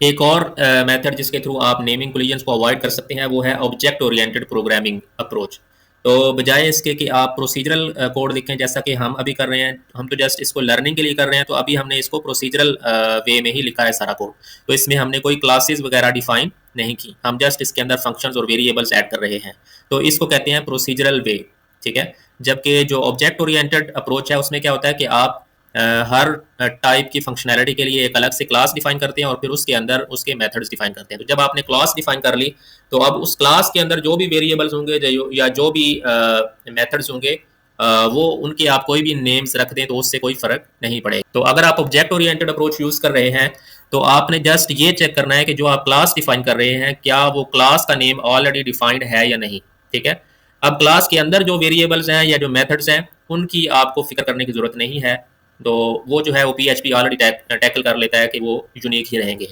एक और मेथड जिसके थ्रू आप नेमिंग कोलिजन्स को अवॉइड कर सकते हैं वो है ऑब्जेक्ट ओरिएंटेड प्रोग्रामिंग अप्रोच। तो बजाय इसके कि आप प्रोसीजरल कोड लिखें जैसा कि हम अभी कर रहे हैं, हम तो जस्ट इसको लर्निंग के लिए कर रहे हैं, तो अभी हमने इसको प्रोसीजरल वे में ही लिखा है सारा कोड। तो इसमें हमने कोई क्लासेस वगैरह डिफाइन नहीं की, हम जस्ट इसके अंदर फंक्शंस और वेरिएबल्स ऐड कर रहे हैं। तो इसको कहते हैं प्रोसीजरल वे, ठीक है। जबकि जो ऑब्जेक्ट ओरिएंटेड अप्रोच है उसमें क्या होता है कि आप हर टाइप की फंक्शनैलिटी के लिए एक अलग से क्लास डिफाइन करते हैं और फिर उसके अंदर उसके मेथड्स डिफाइन करते हैं। तो जब आपने क्लास डिफाइन कर ली तो अब उस क्लास के अंदर जो भी वेरिएबल्स होंगे या जो भी मेथड्स होंगे, वो उनके आप कोई भी नेम्स रख दें तो उससे कोई फर्क नहीं पड़ेगा। तो अगर आप ऑब्जेक्ट ओरिएंटेड अप्रोच यूज कर रहे हैं तो आपने जस्ट ये चेक करना है कि जो आप क्लास डिफाइन कर रहे हैं क्या वो क्लास का नेम ऑलरेडी डिफाइंड है या नहीं, ठीक है। अब क्लास के अंदर जो वेरिएबल्स हैं या जो मेथड्स हैं उनकी आपको फिक्र करने की जरूरत नहीं है। तो वो जो है वो PHP ऑलरेडी टैकल कर लेता है कि वो यूनिक ही रहेंगे।